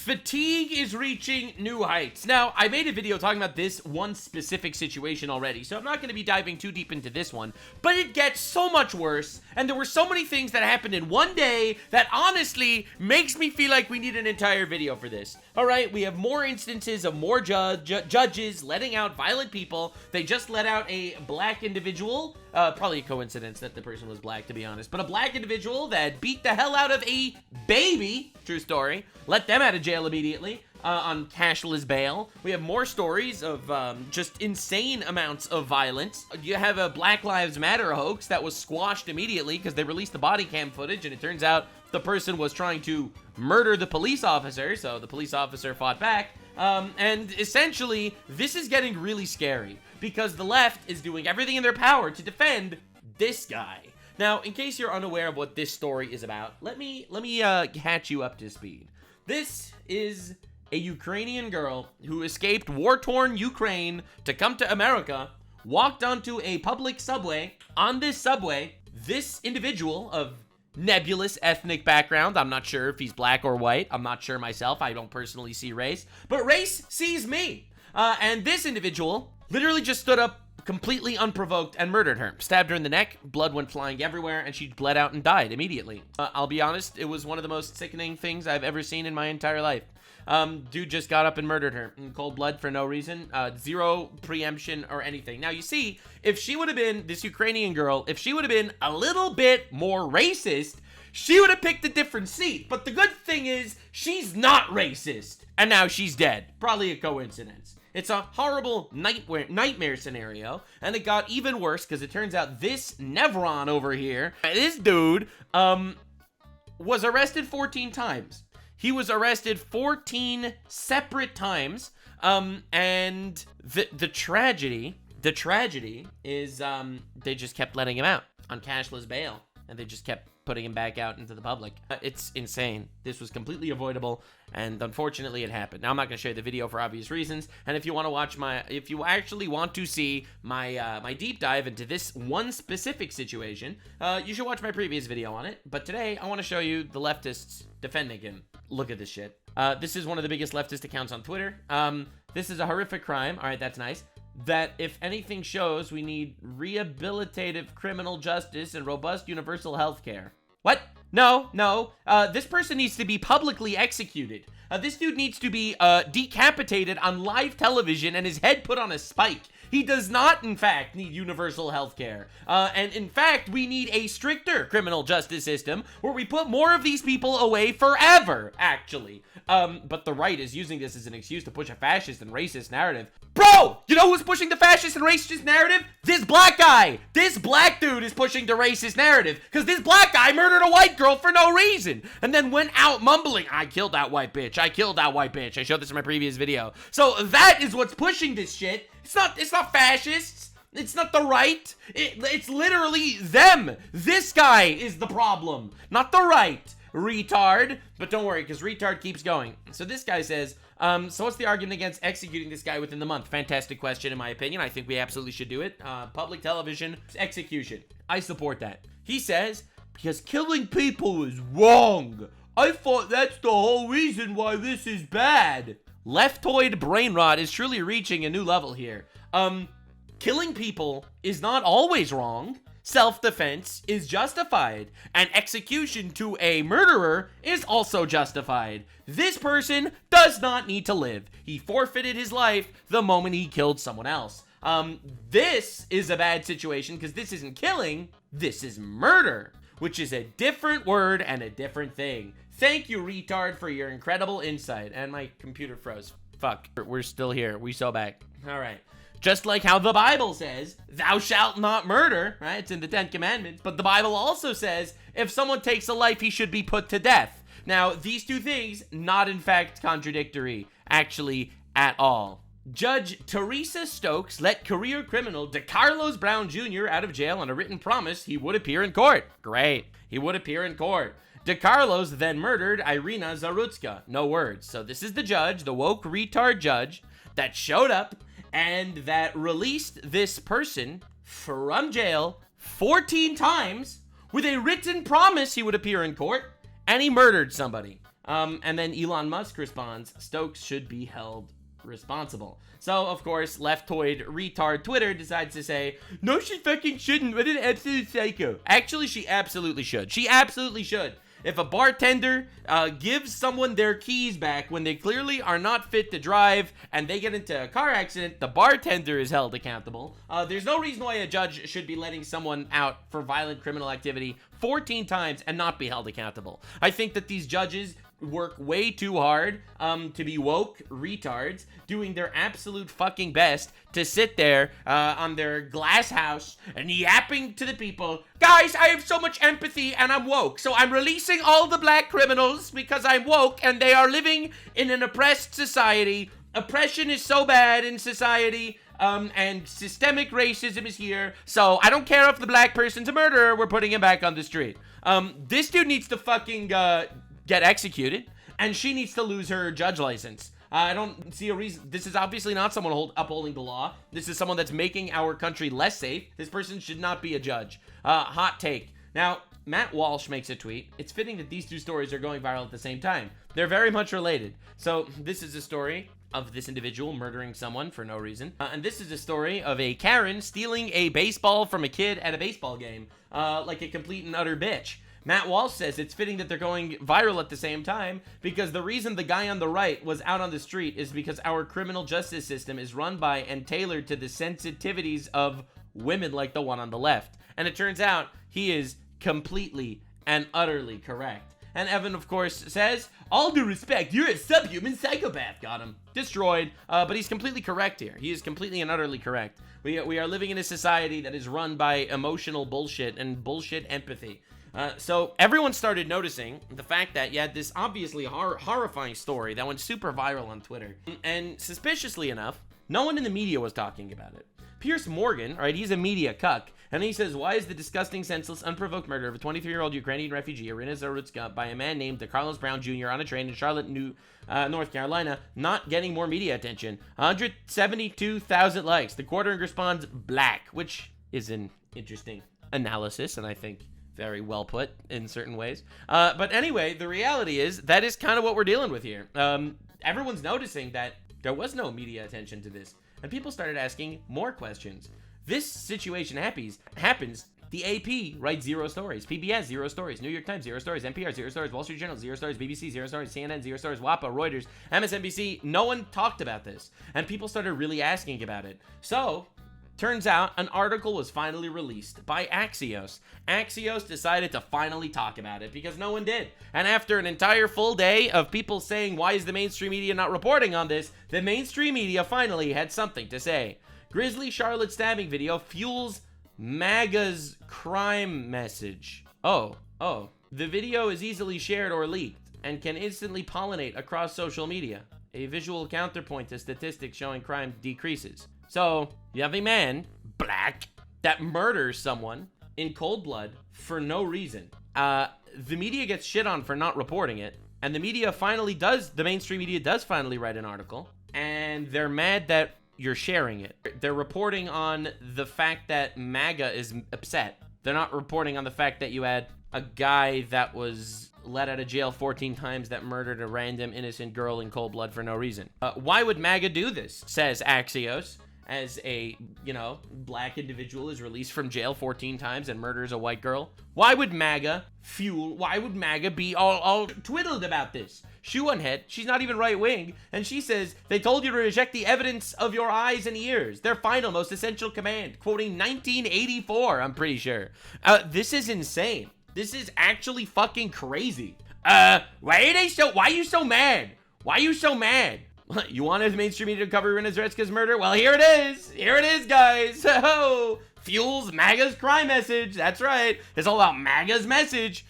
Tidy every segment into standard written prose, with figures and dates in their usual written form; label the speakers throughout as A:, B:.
A: Fatigue is reaching new heights. Now, I made a video talking about this one specific situation already, so I'm not going to be diving too deep into this one, but it gets so much worse, and there were so many things that happened in one day that honestly makes me feel like we need an entire video for this. Alright, we have more instances of more judges letting out violent people. They just let out a black individual, probably a coincidence that the person was black, to be honest, but a black individual that beat the hell out of a baby, true story, let them out of jail immediately on cashless bail. We have more stories of just insane amounts of violence. You have a Black Lives Matter hoax that was squashed immediately because they released the body cam footage, and it turns out the person was trying to murder the police officer, so the police officer fought back. And essentially, this is getting really scary because the left is doing everything in their power to defend this guy. Now, in case you're unaware of what this story is about, let me catch you up to speed. This is a Ukrainian girl who escaped war-torn Ukraine to come to America, walked onto a public subway. On this subway, this individual of nebulous ethnic background, I'm not sure if he's black or white, I'm not sure myself, I don't personally see race, but race sees me. And this individual literally just stood up completely unprovoked and murdered her. Stabbed her in the neck, blood went flying everywhere, and she bled out and died immediately. I'll be honest, it was one of the most sickening things I've ever seen in my entire life. Dude just got up and murdered her in cold blood for no reason, zero preemption or anything. Now, you see, if she would have been, this Ukrainian girl, if she would have been a little bit more racist, she would have picked a different seat. But the good thing is, she's not racist. And now she's dead. Probably a coincidence. It's a horrible nightmare scenario, and it got even worse because it turns out this Nevron over here, this dude, was arrested 14 times. He was arrested 14 separate times, and the tragedy is they just kept letting him out on cashless bail, and they just kept putting him back out into the public. It's insane. This was completely avoidable, and unfortunately it happened. Now, I'm not going to show you the video for obvious reasons, and if you want to watch if you actually want to see my my deep dive into this one specific situation, you should watch my previous video on it. But today, I want to show you the leftists defending him. Look at this shit. This is one of the biggest leftist accounts on Twitter. This is a horrific crime. All right, that's nice. That, if anything shows, we need rehabilitative criminal justice and robust universal health care. What? No. This person needs to be publicly executed. This dude needs to be decapitated on live television and his head put on a spike. He does not, in fact, need universal health care. And in fact, we need a stricter criminal justice system where we put more of these people away forever, actually. But the right is using this as an excuse to push a fascist and racist narrative. Bro, you know who's pushing the fascist and racist narrative? This black guy. This black dude is pushing the racist narrative because this black guy murdered a white girl for no reason and then went out mumbling, I killed that white bitch. I killed that white bitch. I showed this in my previous video. So that is what's pushing this shit. It's not fascists. It's not the right. It's literally them. This guy is the problem, not the right. Retard. But don't worry, because retard keeps going. So this guy says, so what's the argument against executing this guy within the month? Fantastic question, in my opinion. I think we absolutely should do it. Public television execution. I support that. He says, because killing people is wrong. I thought that's the whole reason why this is bad. Leftoid brain rot is truly reaching a new level here. Killing people is not always wrong. Self-defense is justified, and execution to a murderer is also justified. This person does not need to live. He forfeited his life the moment he killed someone else. This is a bad situation because this isn't killing, this is murder, which is a different word and a different thing. Thank you, retard, for your incredible insight. And my computer froze. Fuck. We're still here. We so back. All right. Just like how the Bible says, thou shalt not murder, right? It's in the 10 Commandments. But the Bible also says, if someone takes a life, he should be put to death. Now, these two things, not in fact contradictory, actually, at all. Judge Teresa Stokes let career criminal DeCarlos Brown Jr. out of jail on a written promise he would appear in court. Great. He would appear in court. DeCarlos then murdered Irina Zarutska. No words. So this is the judge, the woke retard judge, that showed up and that released this person from jail 14 times with a written promise he would appear in court, and he murdered somebody. And then Elon Musk responds, Stokes should be held responsible. So, of course, leftoid retard Twitter decides to say, no, she fucking shouldn't. What an absolute psycho. Actually, she absolutely should. She absolutely should. If a bartender gives someone their keys back when they clearly are not fit to drive and they get into a car accident, the bartender is held accountable. There's no reason why a judge should be letting someone out for violent criminal activity 14 times and not be held accountable. I think that these judges work way too hard to be woke retards doing their absolute fucking best to sit there on their glass house and yapping to the people, guys, I have so much empathy and I'm woke, so I'm releasing all the black criminals because I'm woke and they are living in an oppressed society. Oppression is so bad in society, and systemic racism is here, so I don't care if the black person's a murderer, we're putting him back on the street. This dude needs to fucking get executed, and she needs to lose her judge license. I don't see a reason. This is obviously not someone upholding the law. This is someone that's making our country less safe. This person should not be a judge. Hot take. Now, Matt Walsh makes a tweet. It's fitting that these two stories are going viral at the same time. They're very much related. So this is a story of this individual murdering someone for no reason. And this is a story of a Karen stealing a baseball from a kid at a baseball game, like a complete and utter bitch. Matt Walsh says it's fitting that they're going viral at the same time because the reason the guy on the right was out on the street is because our criminal justice system is run by and tailored to the sensitivities of women like the one on the left. And it turns out he is completely and utterly correct. And Evan, of course, says, all due respect, you're a subhuman psychopath. Got him. Destroyed. But he's completely correct here. He is completely and utterly correct. We are living in a society that is run by emotional bullshit and bullshit empathy. So everyone started noticing the fact that you had this obviously horrifying story that went super viral on Twitter. And suspiciously enough, no one in the media was talking about it. Piers Morgan, right, he's a media cuck, and he says, why is the disgusting, senseless, unprovoked murder of a 23-year-old Ukrainian refugee, Irina Zarutska, by a man named Carlos Brown Jr. on a train in Charlotte, North Carolina, not getting more media attention? 172,000 likes. The quartering responds, black, which is an interesting analysis, and I think very well put in certain ways. But anyway, the reality is that is kind of what we're dealing with here. Everyone's noticing that there was no media attention to this, and people started asking more questions. This situation happens. The AP writes 0 stories. PBS, 0 stories. New York Times, 0 stories. NPR, 0 stories. Wall Street Journal, 0 stories. BBC, 0 stories. CNN, 0 stories. WAPA, Reuters, MSNBC. No one talked about this, and people started really asking about it. So turns out an article was finally released by Axios. Axios decided to finally talk about it because no one did. And after an entire full day of people saying, why is the mainstream media not reporting on this? The mainstream media finally had something to say. Grisly Charlotte stabbing video fuels MAGA's crime message. Oh. The video is easily shared or leaked and can instantly pollinate across social media. A visual counterpoint to statistics showing crime decreases. So, you have a man, black, that murders someone in cold blood for no reason. The media gets shit on for not reporting it, and the mainstream media does finally write an article, and they're mad that you're sharing it. They're reporting on the fact that MAGA is upset. They're not reporting on the fact that you had a guy that was let out of jail 14 times that murdered a random innocent girl in cold blood for no reason. Why would MAGA do this, says Axios, as a, black individual is released from jail 14 times and murders a white girl? Why would MAGA be all twiddled about this? Shoe on head, she's not even right-wing, and she says, they told you to reject the evidence of your eyes and ears, their final, most essential command, quoting 1984, I'm pretty sure. This is insane. This is actually fucking crazy. Why are you so mad? Why are you so mad? You wanted the mainstream media to cover Irina Zarutska's murder? Well, here it is. Here it is, guys. Oh, fuels MAGA's crime message. That's right. It's all about MAGA's message,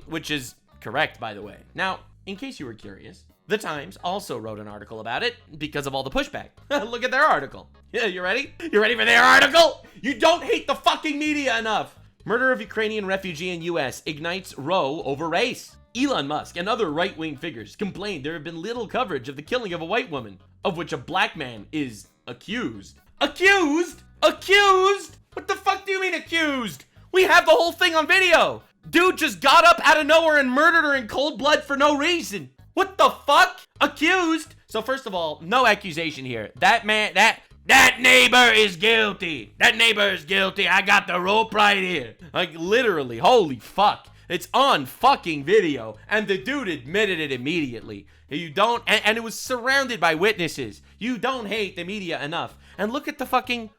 A: which is correct, by the way. Now, in case you were curious, The Times also wrote an article about it because of all the pushback. Look at their article. Yeah, you ready? You ready for their article? You don't hate the fucking media enough. Murder of Ukrainian refugee in U.S. ignites row over race. Elon Musk and other right-wing figures complained there have been little coverage of the killing of a white woman, of which a black man is accused. Accused? Accused? What the fuck do you mean accused? We have the whole thing on video. Dude just got up out of nowhere and murdered her in cold blood for no reason. What the fuck? Accused? So first of all, no accusation here. That man, that neighbor is guilty. That neighbor is guilty. I got the rope right here. Like, literally, holy fuck. It's on fucking video. And the dude admitted it immediately. You don't, and it was surrounded by witnesses. You don't hate the media enough. And look at the fucking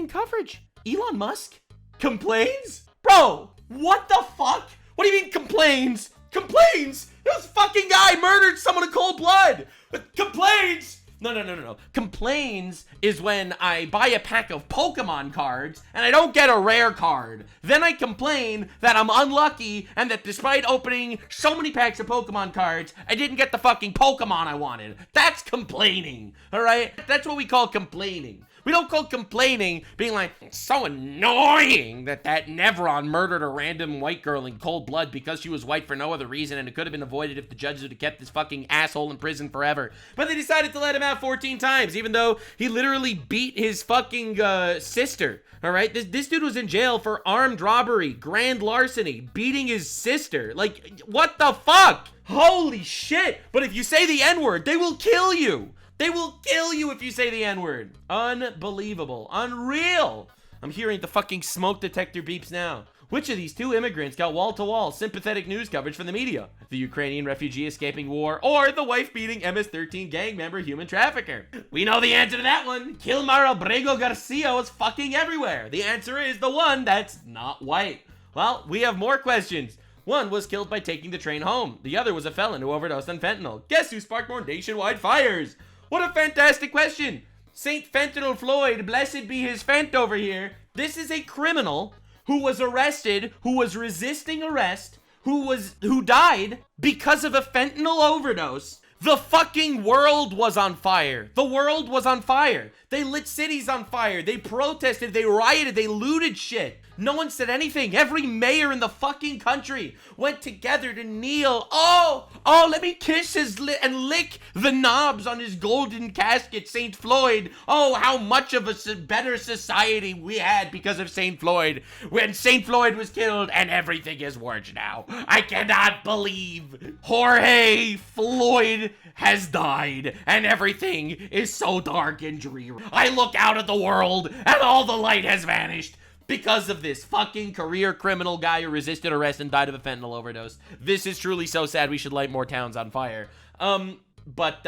A: coverage. Elon Musk complains? Bro, what the fuck? What do you mean complains? Complains? This fucking guy murdered someone in cold blood. Complains? No. Complains is when I buy a pack of Pokemon cards and I don't get a rare card. Then I complain that I'm unlucky and that despite opening so many packs of Pokemon cards, I didn't get the fucking Pokemon I wanted. That's complaining, all right? That's what we call complaining. We don't call complaining being like, it's so annoying that Nevron murdered a random white girl in cold blood because she was white for no other reason, and it could have been avoided if the judges would have kept this fucking asshole in prison forever. But they decided to let him out 14 times, even though he literally beat his fucking sister. All right, this dude was in jail for armed robbery, grand larceny, beating his sister. Like, what the fuck? Holy shit. But if you say the N-word, they will kill you. They will kill you if you say the N-word. Unbelievable. Unreal. I'm hearing the fucking smoke detector beeps now. Which of these two immigrants got wall-to-wall sympathetic news coverage from the media? The Ukrainian refugee escaping war or the wife-beating MS-13 gang member human trafficker? We know the answer to that one. Kilmar Abrego Garcia was fucking everywhere. The answer is the one that's not white. Well, we have more questions. One was killed by taking the train home. The other was a felon who overdosed on fentanyl. Guess who sparked more nationwide fires? What a fantastic question. Saint Fentanyl Floyd, blessed be his fent over here. This is a criminal who was arrested, who was resisting arrest, who died because of a fentanyl overdose. The fucking world was on fire. The world was on fire. They lit cities on fire. They protested, they rioted, they looted shit. No one said anything. Every mayor in the fucking country went together to kneel. Oh, let me kiss and lick the knobs on his golden casket, St. Floyd. Oh, how much of a better society we had because of St. Floyd when St. Floyd was killed, and everything is worse now. I cannot believe Jorge Floyd has died and everything is so dark and dreary. I look out at the world and all the light has vanished. Because of this fucking career criminal guy who resisted arrest and died of a fentanyl overdose. This is truly so sad. We should light more towns on fire. But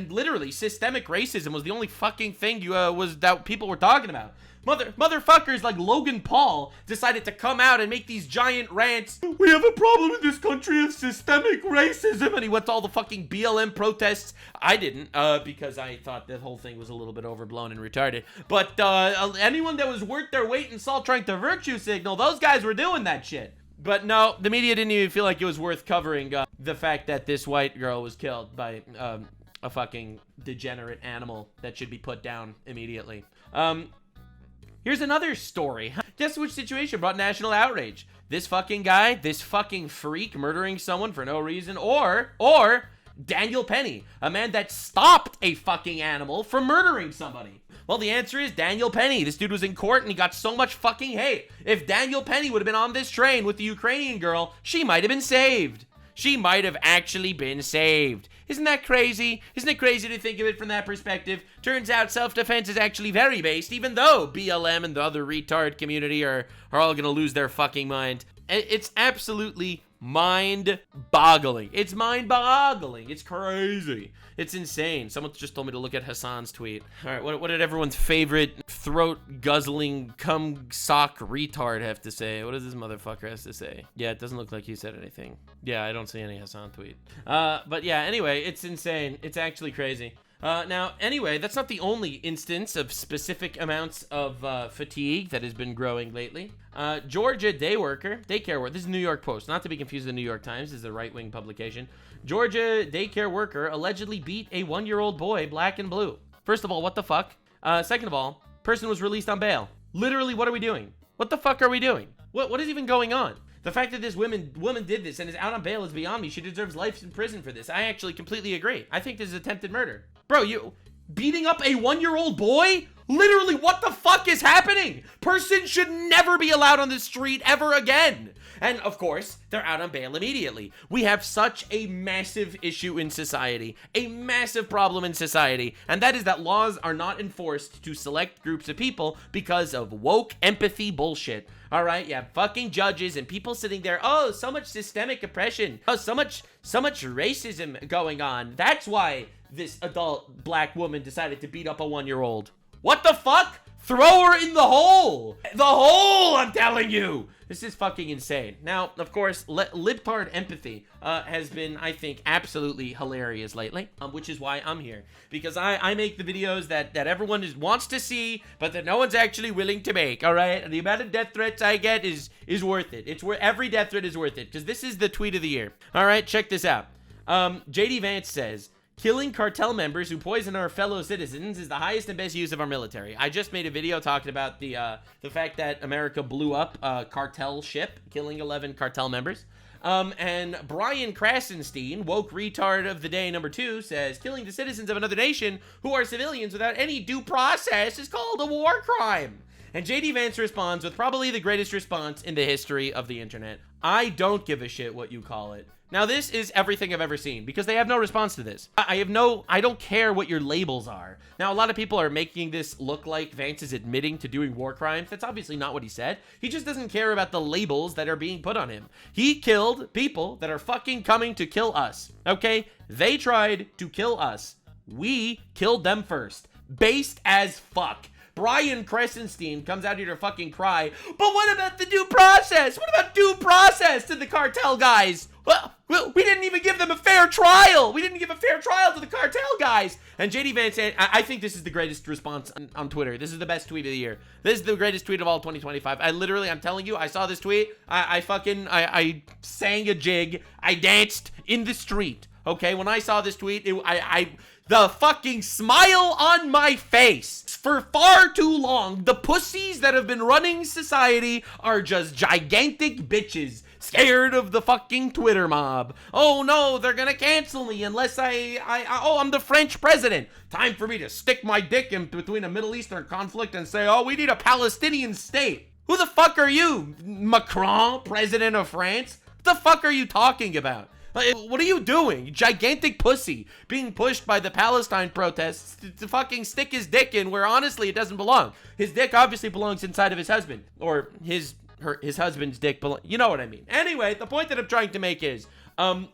A: literally, systemic racism was the only fucking thing that people were talking about. Motherfuckers like Logan Paul decided to come out and make these giant rants. We have a problem in this country of systemic racism. And he went to all the fucking BLM protests. I didn't, because I thought that whole thing was a little bit overblown and retarded. But anyone that was worth their weight in salt trying to virtue signal, those guys were doing that shit. But no, the media didn't even feel like it was worth covering the fact that this white girl was killed by a fucking degenerate animal that should be put down immediately. Here's another story. Guess which situation brought national outrage? This fucking guy, this fucking freak murdering someone for no reason, or Daniel Penny, a man that stopped a fucking animal from murdering somebody. Well, the answer is Daniel Penny. This dude was in court and he got so much fucking hate. If Daniel Penny would have been on this train with the Ukrainian girl, she might have been saved. She might have actually been saved. Isn't that crazy? Isn't it crazy to think of it from that perspective? Turns out self-defense is actually very based, even though BLM and the other retard community are all gonna lose their fucking mind. It's absolutely mind-boggling. It's mind-boggling. It's crazy. It's insane. Someone just told me to look at Hassan's tweet. All right, what did everyone's favorite throat-guzzling cum-sock retard have to say? What does this motherfucker has to say? Yeah, it doesn't look like he said anything. Yeah, I don't see any Hassan tweet. But yeah, anyway, it's insane. It's actually crazy. Now, anyway, that's not the only instance of specific amounts of fatigue that has been growing lately. Georgia daycare worker, this is New York Post, not to be confused with the New York Times, this is a right-wing publication. Georgia daycare worker allegedly beat a 1-year-old boy black and blue. First of all, what the fuck? Second of all, person was released on bail. Literally, what are we doing? What the fuck are we doing? What is even going on? The fact that this woman did this and is out on bail is beyond me. She deserves life in prison for this. I actually completely agree. I think this is attempted murder. Bro, you beating up a 1-year-old boy? Literally, what the fuck is happening? Person should never be allowed on the street ever again. And of course, they're out on bail immediately. We have such a massive issue in society, a massive problem in society, and that is that laws are not enforced to select groups of people because of woke empathy bullshit. All right, you have fucking judges and people sitting there, oh, so much systemic oppression, oh, so much racism going on. That's why this adult black woman decided to beat up a 1-year-old. What the fuck? Throw her in the hole! The hole, I'm telling you! This is fucking insane. Now, of course, libtard empathy has been, I think, absolutely hilarious lately, which is why I'm here. Because I make the videos that everyone wants to see, but that no one's actually willing to make, all right? And the amount of death threats I get is worth it. It's where every death threat is worth it, because this is the tweet of the year. All right, check this out. JD Vance says, killing cartel members who poison our fellow citizens is the highest and best use of our military. I just made a video talking about the fact that America blew up a cartel ship, killing 11 cartel members. And Brian Krasenstein, woke retard of the day #2, says, killing the citizens of another nation who are civilians without any due process is called a war crime. And JD Vance responds with probably the greatest response in the history of the internet. I don't give a shit what you call it. Now, this is everything I've ever seen, because they have no response to this. I don't care what your labels are. Now, a lot of people are making this look like Vance is admitting to doing war crimes. That's obviously not what he said. He just doesn't care about the labels that are being put on him. He killed people that are fucking coming to kill us, okay? They tried to kill us. We killed them first. Based as fuck. Brian Krasenstein comes out here to fucking cry, but what about the due process? What about due process to the cartel guys? Well, we didn't even give them a fair trial. We didn't give a fair trial to the cartel guys. And JD Vance said, I think this is the greatest response on Twitter. This is the best tweet of the year. This is the greatest tweet of all 2025. I'm telling you, I saw this tweet. I sang a jig. I danced in the street. Okay, when I saw this tweet, the fucking smile on my face. For far too long, the pussies that have been running society are just gigantic bitches, scared of the fucking Twitter mob. Oh no, they're gonna cancel me unless I'm the French president. Time for me to stick my dick in between a Middle Eastern conflict and say, oh, we need a Palestinian state. Who the fuck are you, Macron, president of France? What the fuck are you talking about? What are you doing? Gigantic pussy being pushed by the Palestine protests to fucking stick his dick in where honestly it doesn't belong. His dick obviously belongs inside of his husband, or his husband's dick you know what I mean. Anyway, the point that I'm trying to make is,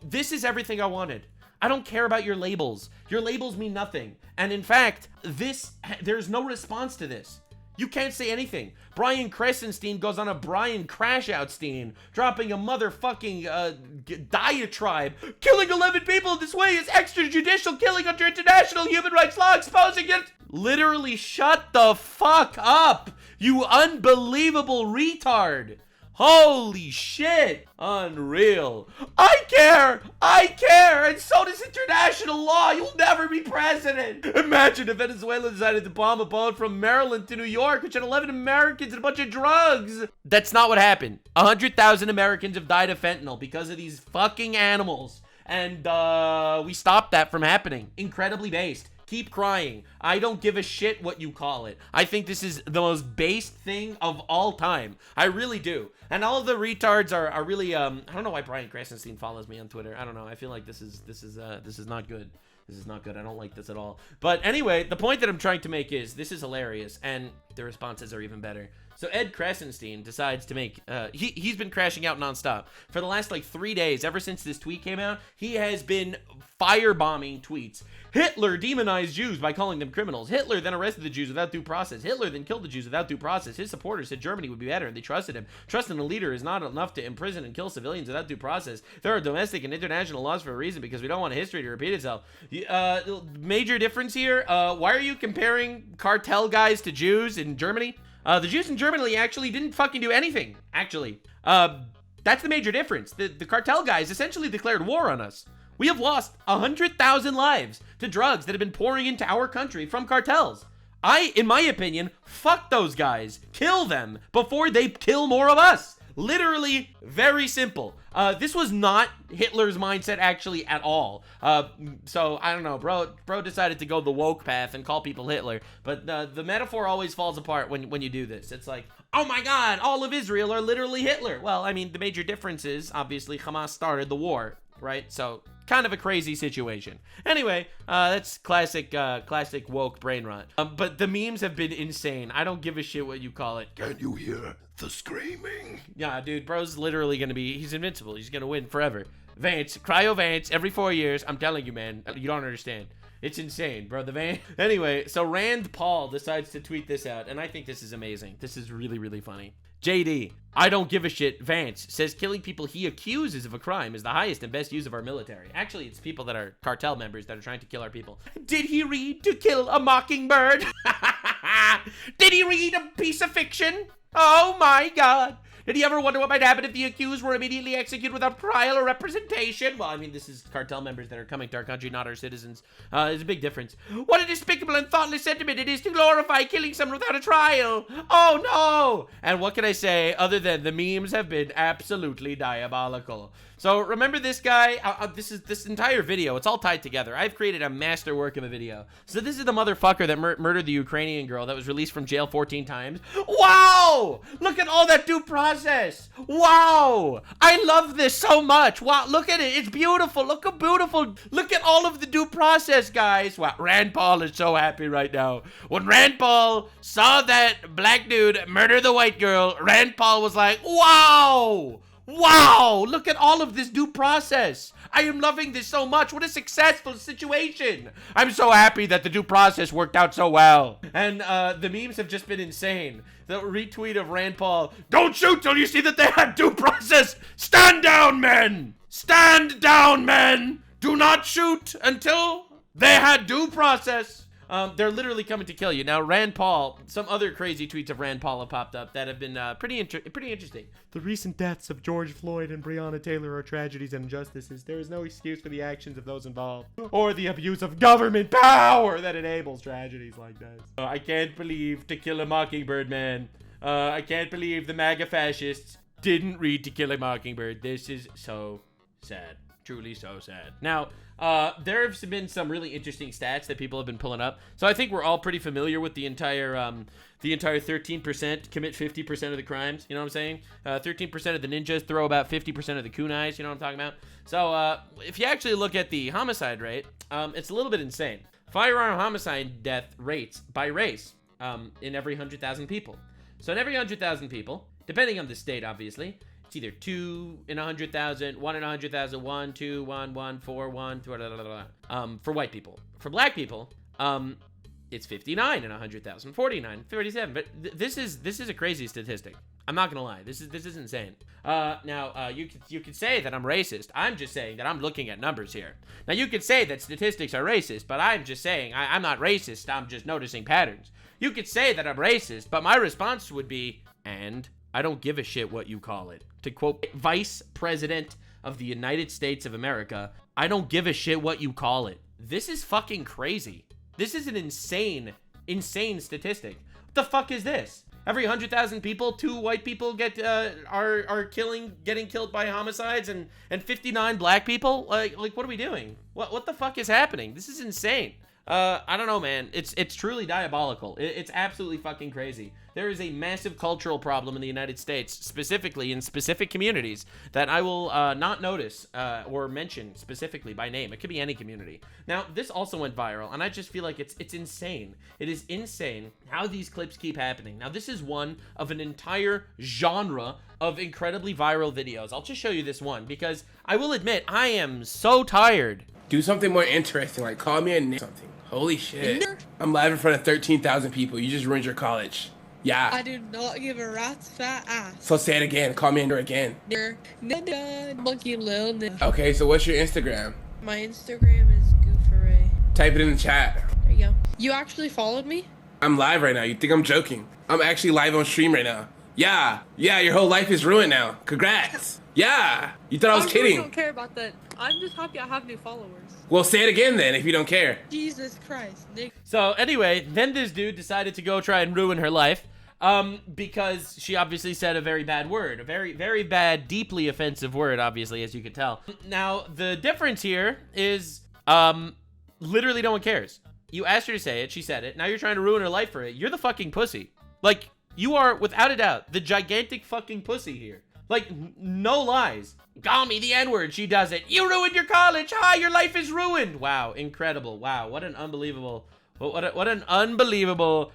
A: this is everything I wanted. I don't care about your labels. Your labels mean nothing. And in fact, there's no response to this. You can't say anything. Brian Krasenstein goes on a Brian Crash-Outstein, dropping a motherfucking diatribe. Killing 11 people this way is extrajudicial killing under international human rights law, exposing it. Literally, shut the fuck up, you unbelievable retard. Holy shit. Unreal. I care, and so does international law. You'll never be president. Imagine if Venezuela decided to bomb a boat from Maryland to New York, which had 11 Americans and a bunch of drugs. That's not what happened. 100,000 Americans have died of fentanyl because of these fucking animals. And we stopped that from happening. Incredibly based. Keep crying. I don't give a shit what you call it. I think this is the most based thing of all time. I really do. And all of the retards are really I don't know why Brian Krasenstein follows me on Twitter. I don't know. I feel like this is not good. This is not good. I don't like this at all. But anyway, the point that I'm trying to make is this is hilarious, and the responses are even better. So Ed Krasenstein decides to make, he's been crashing out nonstop. For the last, 3 days, ever since this tweet came out, he has been firebombing tweets. Hitler demonized Jews by calling them criminals. Hitler then arrested the Jews without due process. Hitler then killed the Jews without due process. His supporters said Germany would be better, and they trusted him. Trust in a leader is not enough to imprison and kill civilians without due process. There are domestic and international laws for a reason, because we don't want history to repeat itself. Major difference here, why are you comparing cartel guys to Jews in Germany? The Jews in Germany actually didn't fucking do anything, actually. That's the major difference. The cartel guys essentially declared war on us. We have lost 100,000 lives to drugs that have been pouring into our country from cartels. In my opinion, fuck those guys. Kill them before they kill more of us. Literally very simple. This was not Hitler's mindset actually at all. So I don't know, bro decided to go the woke path and call people Hitler, but the metaphor always falls apart when you do this. It's like, oh my god, all of Israel are literally Hitler. Well, I mean, the major difference is obviously Hamas started the war, right? So kind of a crazy situation. Anyway, that's classic woke brain rot. But the memes have been insane. I don't give a shit what you call it.
B: Can you hear the screaming?
A: Yeah, dude, bro's literally gonna be, he's invincible. He's gonna win forever. Vance, cryo Vance, every 4 years. I'm telling you, man, you don't understand. It's insane, bro. The van. Anyway, so Rand Paul decides to tweet this out, and I think this is amazing. This is really, really funny. JD, I don't give a shit. Vance says killing people he accuses of a crime is the highest and best use of our military. Actually, it's people that are cartel members that are trying to kill our people. Did he read To Kill a Mockingbird? Did he read a piece of fiction? Oh my god. Did he ever wonder what might happen if the accused were immediately executed without trial or representation? Well, I mean, this is cartel members that are coming to our country, not our citizens. There's a big difference. What a despicable and thoughtless sentiment it is to glorify killing someone without a trial. Oh, no. And what can I say other than the memes have been absolutely diabolical. So remember this guy? This entire video, it's all tied together. I've created a masterwork of a video. So this is the motherfucker that murdered the Ukrainian girl that was released from jail 14 times. Wow! Look at all that due process. Wow! I love this so much. Wow, look at it. It's beautiful. Look how beautiful. Look at all of the due process, guys. Wow, Rand Paul is so happy right now. When Rand Paul saw that black dude murder the white girl, Rand Paul was like, wow! Wow, look at all of this due process. I am loving this so much. What a successful situation. I'm so happy that the due process worked out so well. And the memes have just been insane. The retweet of Rand Paul, don't shoot till you see that they had due process. Stand down, men. Stand down, men. Do not shoot until they had due process. They're literally coming to kill you. Now, Rand Paul, some other crazy tweets of Rand Paul have popped up that have been pretty interesting. The recent deaths of George Floyd and Breonna Taylor are tragedies and injustices. There is no excuse for the actions of those involved or the abuse of government power that enables tragedies like this. I can't believe To Kill a Mockingbird, man. I can't believe the MAGA fascists didn't read To Kill a Mockingbird. This is so sad. Truly so sad. Now, there have been some really interesting stats that people have been pulling up. So I think we're all pretty familiar with the entire 13% commit 50% of the crimes. You know what I'm saying? 13% of the ninjas throw about 50% of the kunais. You know what I'm talking about? So if you actually look at the homicide rate, it's a little bit insane. Firearm homicide death rates by race in every 100,000 people. So in every 100,000 people, depending on the state, obviously, it's either 2 in 100,000, 1 in 100,000, 1, 2, 1, 1, 4, 1, 2, blah, blah, blah, blah. For white people. For black people, it's 59 in 100,000, 49, 37. But this is a crazy statistic. I'm not gonna lie. This is insane. Now, you could say that I'm racist. I'm just saying that I'm looking at numbers here. Now, you could say that statistics are racist, but I'm just saying I'm not racist. I'm just noticing patterns. You could say that I'm racist, but my response would be, and I don't give a shit what you call it. To quote Vice President of the United States of America, I don't give a shit what you call it. This is fucking crazy. This is an insane statistic. What the fuck is this? Every 100,000 people, 2 white people are getting killed by homicides, and 59 black people. Like what are we doing? What the fuck is happening? This is insane. I don't know, man. It's truly diabolical. It's absolutely fucking crazy. There is a massive cultural problem in the United States, specifically in specific communities, that I will not notice or mention specifically by name. It could be any community. Now, this also went viral, and I just feel like it's insane. It is insane how these clips keep happening. Now, this is one of an entire genre of incredibly viral videos. I'll just show you this one, because I will admit, I am so tired.
C: Do something more interesting, like call me a nigger something. Holy shit. I'm live in front of 13,000 people. You just ruined your college. Yeah.
D: I do not give a rat's fat ass.
C: So say it again. Call me a nigger again.
D: Monkey lil nigger.
C: Okay, so what's your Instagram?
D: My Instagram is gooferay.
C: Type it in the chat.
D: There you go. You actually followed me?
C: I'm live right now. You think I'm joking? I'm actually live on stream right now. Yeah. Yeah, your whole life is ruined now. Congrats. Yeah. You thought I was kidding.
D: I don't care about that. I'm just happy I have new followers.
C: Well, say it again then if you don't care.
D: Jesus Christ, Nick.
A: So anyway, then this dude decided to go try and ruin her life. because she obviously said a very bad word, a very, very bad, deeply offensive word, obviously, as you could tell. Now, the difference here is, literally no one cares. You asked her to say it, she said it, now you're trying to ruin her life for it. You're the fucking pussy. Like, you are, without a doubt, the gigantic fucking pussy here. Like, no lies. Call me the N-word, she does it. You ruined your college, hi, your life is ruined. Wow, incredible, wow, what an unbelievable... What an unbelievable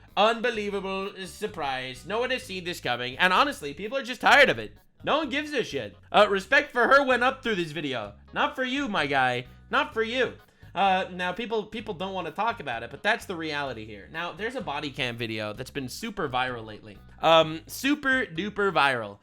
A: surprise. No one has seen this coming. And honestly, people are just tired of it. No one gives a shit. Respect for her went up through this video. Not for you, my guy. Not for you. Now, people don't want to talk about it, but that's the reality here. Now, there's a body cam video that's been super viral lately. Super duper viral.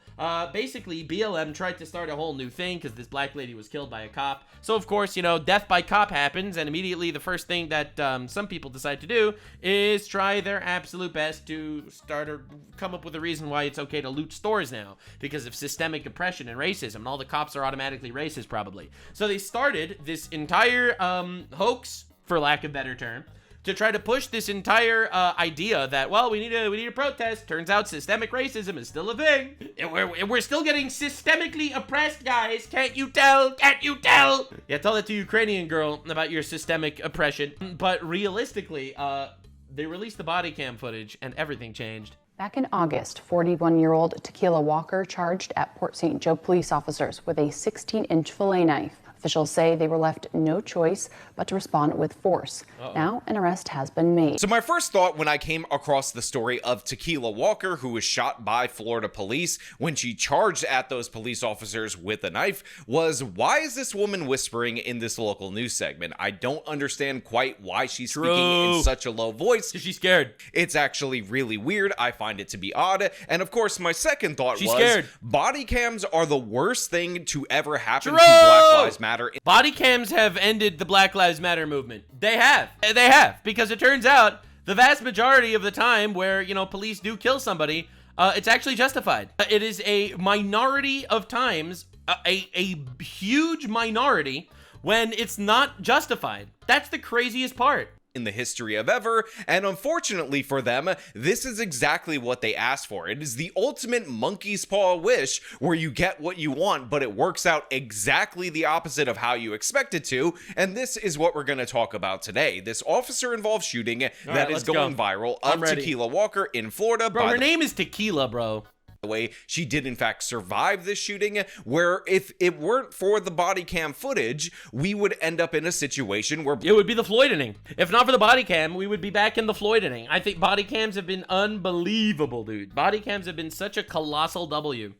A: Basically, BLM tried to start a whole new thing because this black lady was killed by a cop. So, of course, you know, death by cop happens, and immediately the first thing that some people decide to do is try their absolute best to start or come up with a reason why it's okay to loot stores now because of systemic oppression and racism, and all the cops are automatically racist, probably. So they started this entire hoax, for lack of a better term, to try to push this entire idea that, well, we need a protest. Turns out systemic racism is still a thing. We're still getting systemically oppressed, guys. Can't you tell? Can't you tell? Yeah, tell that to Ukrainian girl about your systemic oppression. But realistically, they released the body cam footage and everything changed.
E: Back in August, 41-year-old Tequila Walker charged at Port St. Joe police officers with a 16-inch fillet knife. Officials say they were left no choice but to respond with force. Now, an arrest has been made.
F: So my first thought when I came across the story of Tequila Walker, who was shot by Florida police when she charged at those police officers with a knife, was, why is this woman whispering in this local news segment? I don't understand quite why she's speaking in such a low voice.
A: She's scared.
F: It's actually really weird. I find it to be odd. And of course, my second thought was, body cams are the worst thing to ever happen to Black Lives Matter.
A: Body cams have ended the Black Lives Matter movement. They have, because it turns out the vast majority of the time where, you know, police do kill somebody, it's actually justified. It is a minority of times, a huge minority, when it's not justified. That's the craziest part.
F: In the history of ever, and unfortunately for them, this is exactly what they asked for. It is the ultimate monkey's paw wish, where you get what you want, but it works out exactly the opposite of how you expect it to, and this is what we're going to talk about today. This officer-involved shooting that is going viral of Tequila Walker in Florida.
A: Bro, her name is Tequila, bro.
F: The way she did in fact survive this shooting, where if it weren't for the body cam footage, we would end up in a situation where
A: it would be the Floyd inning. If not for the body cam, we would be back in the Floyd inning. I think body cams have been unbelievable, dude. Body cams have been such a colossal W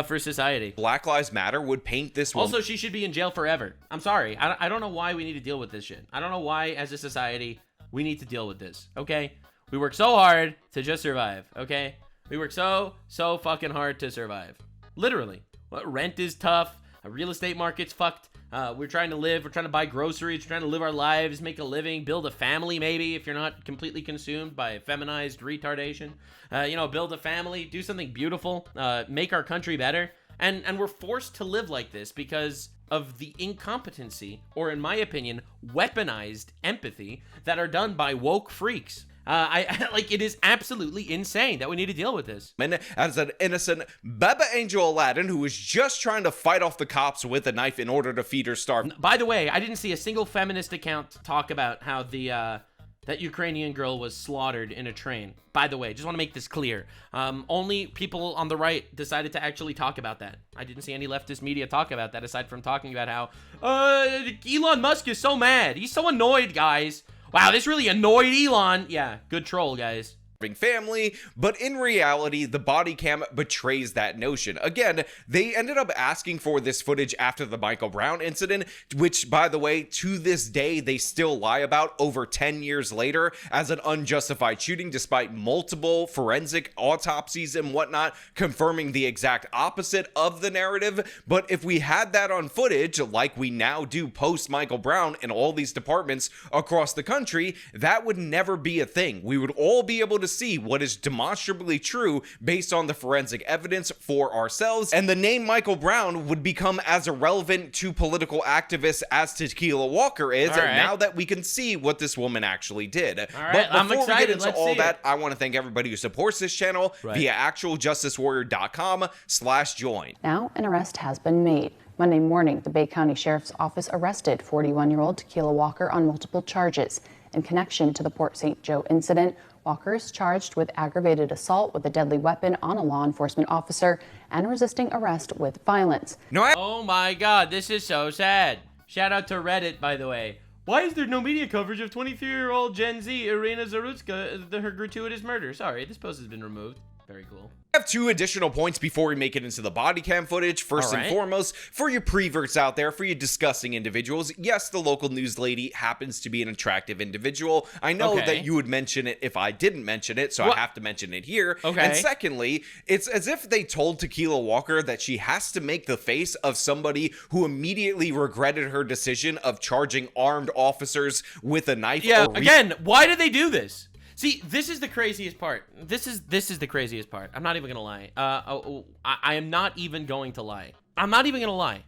A: for society.
F: Black Lives Matter would paint this woman.
A: Also, she should be in jail forever. I'm sorry. I don't know why we need to deal with this shit. I don't know why, as a society, we need to deal with this, okay? We work so hard to just survive, okay? We work so fucking hard to survive. Literally. Rent is tough. Real estate market's fucked. We're trying to live. We're trying to buy groceries. We're trying to live our lives, make a living, build a family maybe if you're not completely consumed by feminized retardation. You know, build a family, do something beautiful, make our country better. And we're forced to live like this because of the incompetency, or in my opinion, weaponized empathy that are done by woke freaks. Like, it is absolutely insane that we need to deal with this.
F: As an innocent Baba Angel Aladdin who was just trying to fight off the cops with a knife in order to feed her starved.
A: By the way, I didn't see a single feminist account talk about how the that Ukrainian girl was slaughtered in a train. By the way, just want to make this clear. Only people on the right decided to actually talk about that. I didn't see any leftist media talk about that aside from talking about how Elon Musk is so mad. He's so annoyed, guys. Wow, this really annoyed Elon. Yeah, good troll, guys.
F: Family, but in reality, the body cam betrays that notion. Again, they ended up asking for this footage after the Michael Brown incident, which, by the way, to this day, they still lie about over 10 years later as an unjustified shooting, despite multiple forensic autopsies and whatnot confirming the exact opposite of the narrative. But if we had that on footage, like we now do post Michael Brown in all these departments across the country, that would never be a thing. We would all be able to see what is demonstrably true based on the forensic evidence for ourselves, and the name Michael Brown would become as irrelevant to political activists as Tequila Walker is, now that we can see what this woman actually did.
A: All right,
F: but
A: I'm
F: before we
A: excited.
F: get into
A: Let's
F: all
A: see
F: that,
A: it.
F: I want to thank everybody who supports this channel via actualjusticewarrior.com/join.
E: Now, an arrest has been made. Monday morning, the Bay County Sheriff's Office arrested 41-year-old Tequila Walker on multiple charges. In connection to the Port St. Joe incident, Walker is charged with aggravated assault with a deadly weapon on a law enforcement officer and resisting arrest with violence.
A: Oh my god, this is so sad. Shout out to Reddit, by the way. Why is there no media coverage of 23-year-old Gen Z Irina Zarutska, her gratuitous murder? Sorry, this post has been removed. Very cool.
F: I have 2 additional points before we make it into the body cam footage. First and foremost, for you preverts out there, for you disgusting individuals, yes, the local news lady happens to be an attractive individual. I know that you would mention it if I didn't mention it, so I have to mention it here. And secondly, it's as if they told Tequila Walker that she has to make the face of somebody who immediately regretted her decision of charging armed officers with a knife.
A: Yeah, again, why did they do this? See, this is the craziest part. This is the craziest part. I'm not even gonna lie. I am not even going to lie. I'm not even gonna lie.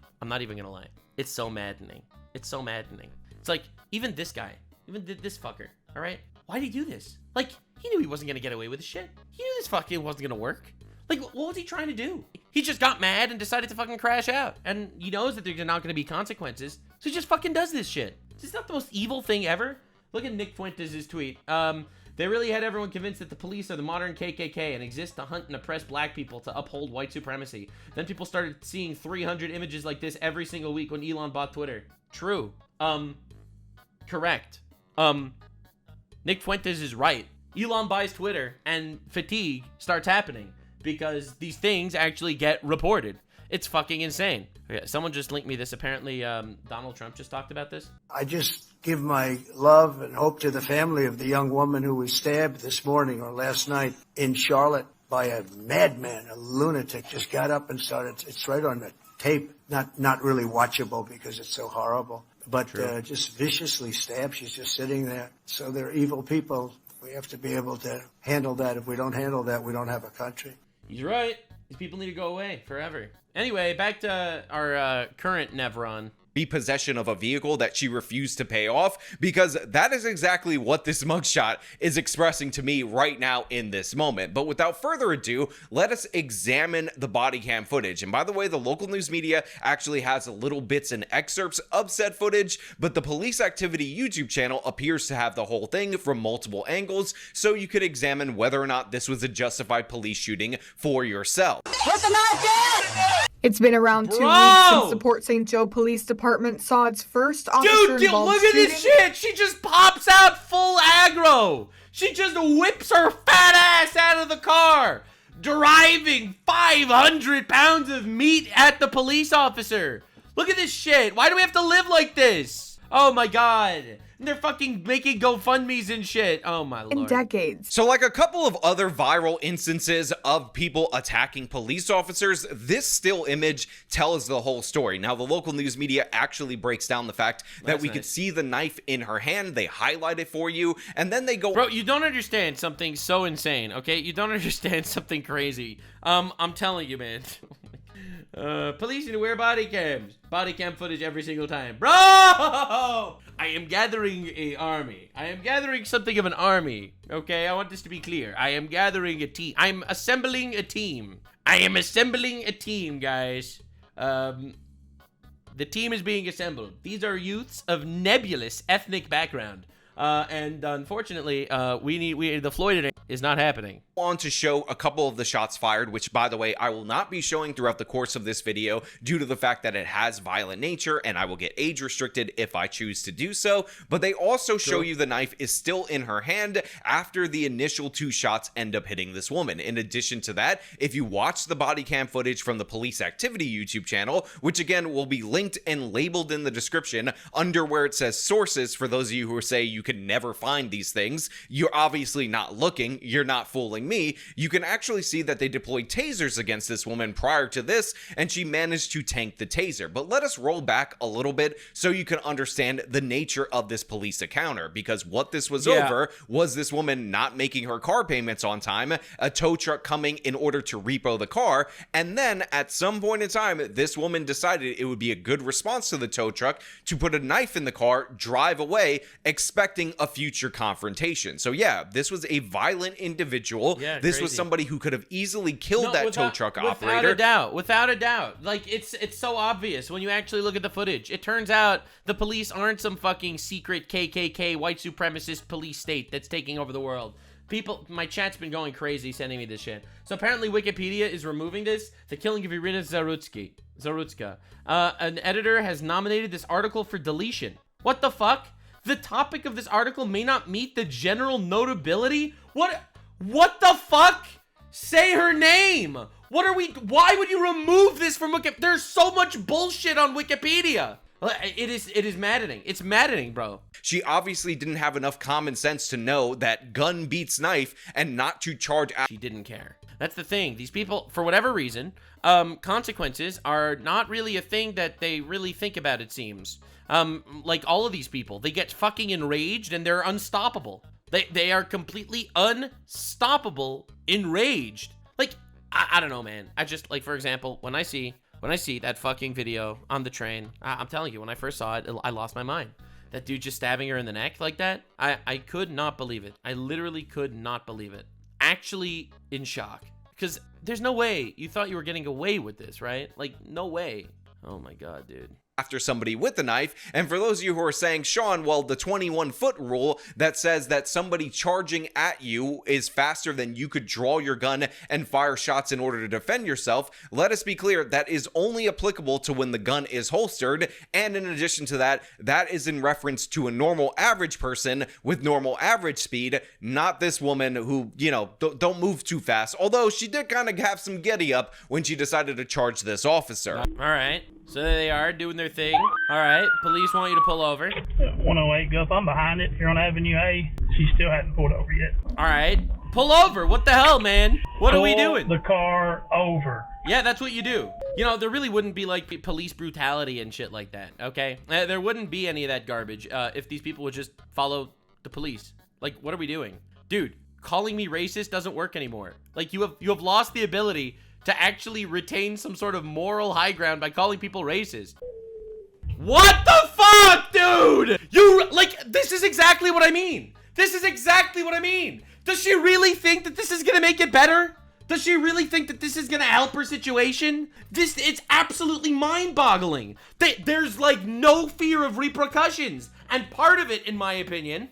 A: It's so maddening. It's so maddening. It's like, even this guy, even this fucker, all right? Why'd he do this? Like, he knew he wasn't gonna get away with his shit. He knew this fucking wasn't gonna work. Like, what was he trying to do? He just got mad and decided to fucking crash out. And he knows that there's not gonna be consequences, so he just fucking does this shit. Is this not the most evil thing ever? Look at Nick Fuentes' tweet. They really had everyone convinced that the police are the modern KKK and exist to hunt and oppress black people to uphold white supremacy. Then people started seeing 300 images like this every single week when Elon bought Twitter. True. Correct. Nick Fuentes is right. Elon buys Twitter and fatigue starts happening because these things actually get reported. It's fucking insane. Okay, someone just linked me this. Apparently, Donald Trump just talked about this.
G: I just give my love and hope to the family of the young woman who was stabbed this morning or last night in Charlotte by a madman, a lunatic. Just got up and started. It's right on the tape. Not really watchable because it's so horrible, but just viciously stabbed. She's just sitting there. So they're evil people. We have to be able to handle that. If we don't handle that, we don't have a country.
A: He's right. These people need to go away forever. Anyway, back to our current Nevron.
F: Be possession of a vehicle that she refused to pay off, because that is exactly what this mugshot is expressing to me right now in this moment. But without further ado, let us examine the body cam footage. And by the way, the local news media actually has little bits and excerpts of said footage, but the police activity YouTube channel appears to have the whole thing from multiple angles, so you could examine whether or not this was a justified police shooting for yourself.
H: Put the knife down! It's been around 2 weeks since the Port St. Joe Police Department saw its first officer
A: Dude, look at this shit! She just pops out full aggro! She just whips her fat ass out of the car! Driving 500 pounds of meat at the police officer! Look at this shit! Why do we have to live like this? Oh my god! They're fucking making GoFundMes and shit. Oh my lord.
H: In decades.
F: So like a couple of other viral instances of people attacking police officers, this still image tells the whole story. Now, the local news media actually breaks down the fact that we could see the knife in her hand. They highlight it for you, and then they go...
A: Bro, you don't understand something so insane, okay? You don't understand something crazy. I'm telling you, man. Police need to wear body cams. Body cam footage every single time. Bro! I am gathering a army. I am gathering something of an army. Okay, I want this to be clear. I am gathering a team. I'm assembling a team. I am assembling a team, guys. The team is being assembled. These are youths of nebulous ethnic background. And unfortunately, the Floyd is not happening.
F: On to show a couple of the shots fired, which, by the way, I will not be showing throughout the course of this video due to the fact that it has violent nature and I will get age restricted if I choose to do so. But they also show you the knife is still in her hand after the initial 2 shots end up hitting this woman. In addition to that, if you watch the body cam footage from the Police Activity YouTube channel, which again will be linked and labeled in the description under where it says sources for those of you who say you can never find these things. You're obviously not looking. You're not fooling me. You can actually see that they deployed tasers against this woman prior to this, and she managed to tank the taser. But let us roll back a little bit so you can understand the nature of this police encounter, because what this was over was this woman not making her car payments on time, a tow truck coming in order to repo the car, and then at some point in time, this woman decided it would be a good response to the tow truck to put a knife in the car, drive away, expecting a future confrontation. So yeah, this was a violent individual. This was somebody who could have easily killed that tow truck operator.
A: Without a doubt. Like, it's so obvious when you actually look at the footage. It turns out the police aren't some fucking secret KKK white supremacist police state that's taking over the world. People, my chat's been going crazy sending me this shit. So apparently Wikipedia is removing this. The killing of Irina Zarutska. An editor has nominated this article for deletion. What the fuck? The topic of this article may not meet the general notability? What the fuck? Say her name. Why would you remove this from Wikipedia? There's so much bullshit on Wikipedia. It is maddening. It's maddening, bro.
F: She obviously didn't have enough common sense to know that gun beats knife and not to charge out.
A: She didn't care. That's the thing. These people, for whatever reason, consequences are not really a thing that they really think about, it seems. Like all of these people, they get fucking enraged and they're unstoppable. They are completely unstoppable, enraged. Like, I don't know, man. I just, like, for example, when I see that fucking video on the train, I'm telling you, when I first saw it, I lost my mind. That dude just stabbing her in the neck like that, I could not believe it. I literally could not believe it. Actually in shock. Because there's no way you thought you were getting away with this, right? Like, no way. Oh my god, dude.
F: After somebody with a knife. And for those of you who are saying, Sean, well, the 21-foot rule that says that somebody charging at you is faster than you could draw your gun and fire shots in order to defend yourself, let us be clear, that is only applicable to when the gun is holstered. And in addition to that, that is in reference to a normal average person with normal average speed, not this woman who, you know, don't move too fast. Although she did kind of have some giddy up when she decided to charge this officer.
A: All right. So there they are, doing their thing. All right, police want you to pull over.
I: 108 Guff, I'm behind it. Here on Avenue A. She still hasn't pulled over yet.
A: All right, pull over. What the hell, man? What are we doing?
I: The car over.
A: Yeah, that's what you do. You know, there really wouldn't be, like, police brutality and shit like that, okay? There wouldn't be any of that garbage if these people would just follow the police. Like, what are we doing? Dude, calling me racist doesn't work anymore. Like, you have lost the ability to actually retain some sort of moral high ground by calling people racist. What the fuck, dude? This is exactly what I mean. This is exactly what I mean. Does she really think that this is gonna make it better? Does she really think that this is gonna help her situation? It's absolutely mind-boggling. There's like no fear of repercussions. And part of it, in my opinion,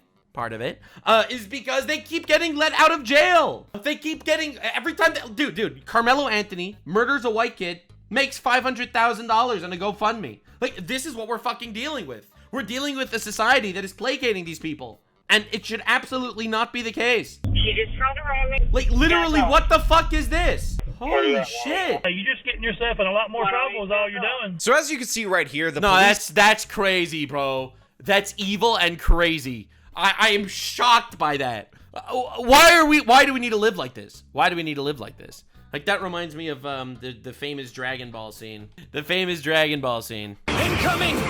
A: is because they keep getting let out of jail. They keep getting, every time, dude, Carmelo Anthony murders a white kid, makes $500,000 on a GoFundMe. Like, this is what we're fucking dealing with. We're dealing with a society that is placating these people. And it should absolutely not be the case.
J: She just found the wrong.
A: Like, literally, what the fuck is this? Holy shit.
I: Hey, you're just getting yourself in a lot more trouble is all you're doing.
F: So as you can see right here, the
A: police...
F: police...
A: that's crazy, bro. That's evil and crazy. I am shocked by that. Why do we need to live like this? Why do we need to live like this? Like, that reminds me of the famous Dragon Ball scene. The famous Dragon Ball scene.
B: Incoming! All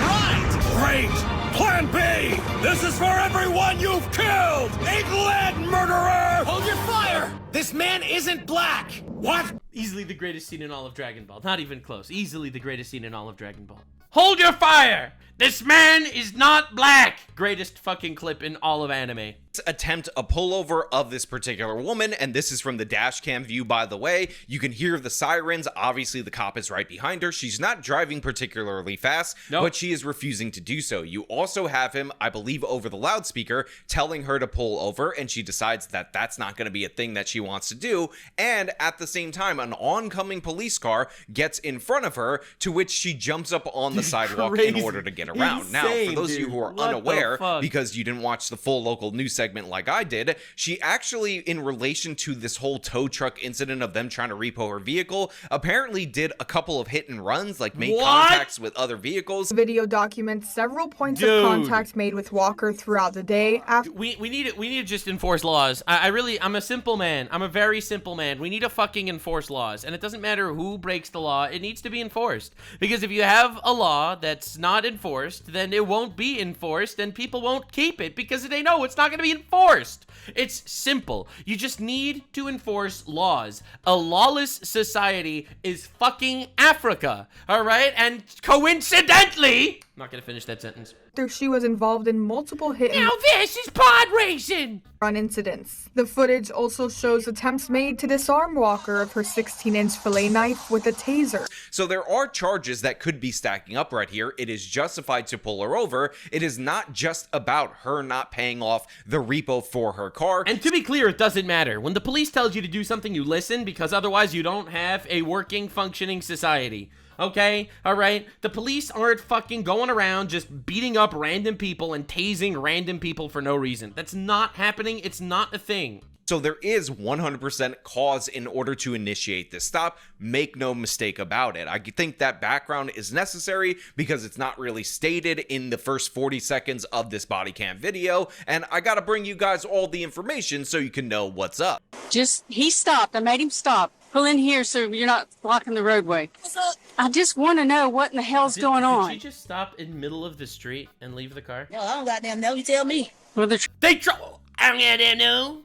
B: right! Great! Plan B! This is for everyone you've killed! England, murderer! Hold your fire! This man isn't black! What?
A: Easily the greatest scene in all of Dragon Ball. Not even close. Easily the greatest scene in all of Dragon Ball. Hold your fire! This man is not black! Greatest fucking clip in all of anime.
F: Attempt a pullover of this particular woman, and this is from the dash cam view, by the way. You can hear the sirens. Obviously the cop is right behind her. She's not driving particularly fast, but she is refusing to do so. You also have him, I believe, over the loudspeaker telling her to pull over, and she decides that that's not going to be a thing that she wants to do. And at the same time, an oncoming police car gets in front of her, to which she jumps up on the sidewalk in order to get around. Now, for those of you who are unaware, because you didn't watch the full local news segment like I did, she actually, in relation to this whole tow truck incident of them trying to repo her vehicle, apparently did a couple of hit and runs, like made contacts with other vehicles.
H: The video documents several points of contact made with Walker throughout the day.
A: We need to just enforce laws. I'm a simple man. I'm a very simple man. We need to fucking enforce laws. And it doesn't matter who breaks the law. It needs to be enforced. Because if you have a law that's not enforced, then it won't be enforced and people won't keep it because they know it's not going to be enforced. It's simple. You just need to enforce laws. A lawless society is fucking Africa. All right? And coincidentally, I'm not going to finish that sentence.
H: She was involved in multiple hit and
A: Now this is pod racing!
H: run incidents. The footage also shows attempts made to disarm Walker of her 16-inch fillet knife with a taser.
F: So there are charges that could be stacking up right here. It is justified to pull her over. It is not just about her not paying off the repo for her car.
A: And to be clear, it doesn't matter. When the police tells you to do something, you listen, because otherwise you don't have a working, functioning society. Okay? Alright? The police aren't fucking going around just beating up random people and tasing random people for no reason. That's not happening. It's not a thing.
F: So there is 100% cause in order to initiate this stop. Make no mistake about it. I think that background is necessary because it's not really stated in the first 40 seconds of this body cam video. And I gotta bring you guys all the information so you can know what's up.
J: He stopped. I made him stop. Pull in here so you're not blocking the roadway. What's up? I just want to know what in the hell's going on.
A: Did she just stop in the middle of the street and leave the car?
J: No, I don't goddamn know. You tell me. Well,
A: I don't goddamn know.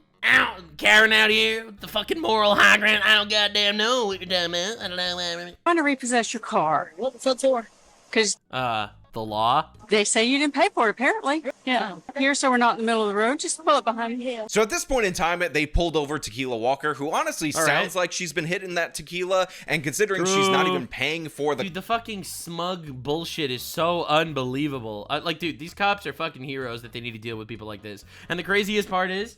A: Karen out here with the fucking moral high ground. I don't goddamn know what you're talking about. I don't know.
J: Trying to repossess your car. What the fuck for? Because
A: the law?
J: They say you didn't pay for it, apparently. Yeah. Here, so we're not in the middle of the road. Just pull it behind me.
F: So at this point in time, they pulled over Tequila Walker, who honestly sounds like she's been hitting that tequila, and considering she's not even paying for the...
A: Dude, the fucking smug bullshit is so unbelievable. Dude, these cops are fucking heroes that they need to deal with people like this. And the craziest part is,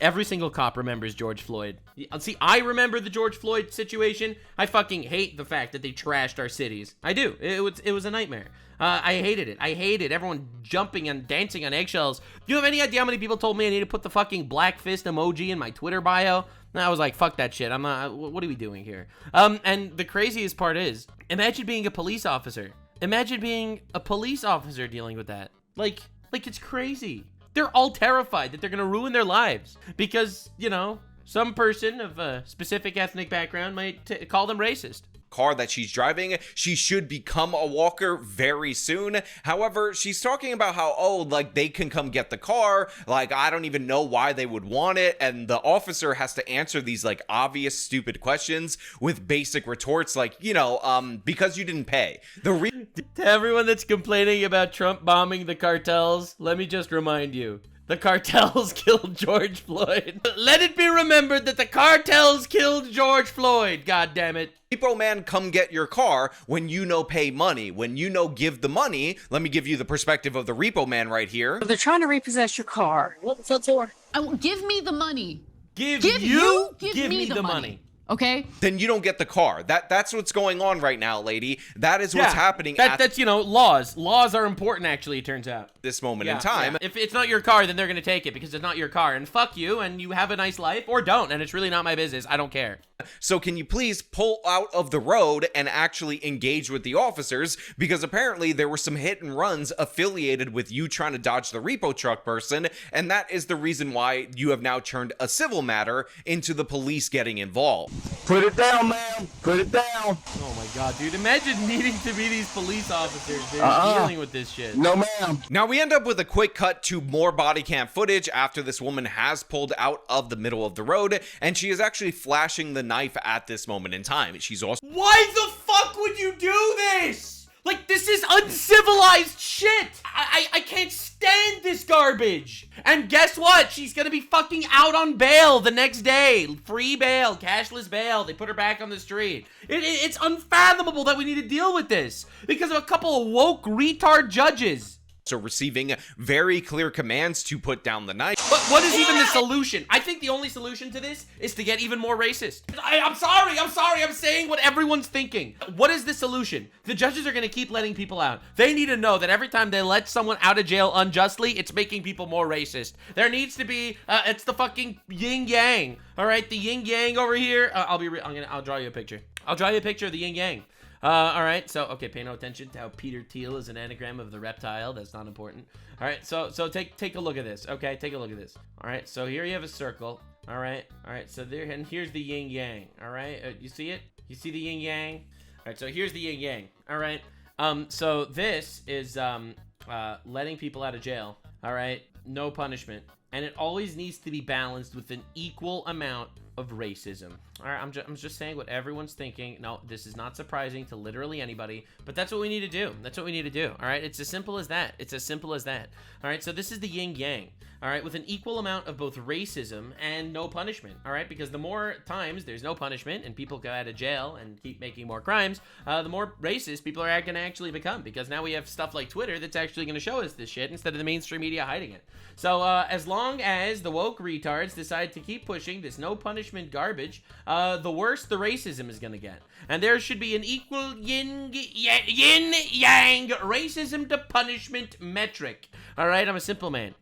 A: every single cop remembers George Floyd. See, I remember the George Floyd situation. I fucking hate the fact that they trashed our cities. I do. It was a nightmare. I hated it. I hated everyone jumping and dancing on eggshells. Do you have any idea how many people told me I need to put the fucking black fist emoji in my Twitter bio? And I was like, fuck that shit. I'm not, what are we doing here? And the craziest part is, imagine being a police officer. Imagine being a police officer dealing with that. Like it's crazy. They're all terrified that they're going to ruin their lives because, you know, some person of a specific ethnic background might call them racist.
F: Car that she's driving, she should become a walker very soon. However, she's talking about how, they can come get the car. I don't even know why they would want it. And the officer has to answer these, obvious stupid questions with basic retorts because you didn't pay. To
A: everyone that's complaining about Trump bombing the cartels, let me just remind you. The cartels killed George Floyd. Let it be remembered that the cartels killed George Floyd, God damn it.
F: Repo man, come get your car when pay money. When give the money. Let me give you the perspective of the repo man right here.
J: They're trying to repossess your car. What the fuck for?
K: Give me the money.
A: Give me the money.
K: Okay?
F: Then you don't get the car. That's what's going on right now, lady. That is what's happening.
A: That's laws. Laws are important, actually, it turns out.
F: This moment in time.
A: Yeah. If it's not your car, then they're going to take it because it's not your car. And fuck you, and you have a nice life, or don't, and it's really not my business. I don't care.
F: So can you please pull out of the road and actually engage with the officers? Because apparently there were some hit and runs affiliated with you trying to dodge the repo truck person, and that is the reason why you have now turned a civil matter into the police getting involved.
B: Put it down, ma'am. Put it down.
A: Oh my god, dude. Imagine needing to be these police officers, dude, dealing with this shit.
B: No, ma'am.
F: Now we end up with a quick cut to more body cam footage after this woman has pulled out of the middle of the road, and she is actually flashing the knife at this moment in time. She's also...
A: Why the fuck would you do this? This is uncivilized shit. I can't stand this garbage. And guess what? She's gonna be fucking out on bail the next day. Free bail, cashless bail. They put her back on the street. It's unfathomable that we need to deal with this because of a couple of woke retard judges.
F: So receiving very clear commands to put down the knife.
A: But what is even the solution? I think the only solution to this is to get even more racist. I'm sorry, I'm saying what everyone's thinking. What is the solution? The judges are gonna keep letting people out. They need to know that every time they let someone out of jail unjustly, it's making people more racist. There needs to be, it's the fucking yin-yang. All right, the yin-yang over here. I'll draw you a picture. I'll draw you a picture of the yin-yang. All right, so, okay, pay no attention to how Peter Thiel is an anagram of the reptile. That's not important. All right, so take a look at this, okay? Take a look at this. All right, so here you have a circle. All right, so there, and here's the yin-yang, all right? You see it? You see the yin-yang? All right, so here's the yin-yang, all right? So this is, letting people out of jail, all right? No punishment. And it always needs to be balanced with an equal amount of racism. All right, I'm just saying what everyone's thinking. No, this is not surprising to literally anybody, but that's what we need to do. That's what we need to do. All right, it's as simple as that. It's as simple as that. All right, so this is the yin-yang. All right, with an equal amount of both racism and no punishment. All right, because the more times there's no punishment and people go out of jail and keep making more crimes, the more racist people are going to actually become, because now we have stuff like Twitter that's actually going to show us this shit instead of the mainstream media hiding it. So as long as the woke retards decide to keep pushing this no punishment garbage, the worse the racism is going to get. And there should be an equal yin-yang racism to punishment metric. All right, I'm a simple man.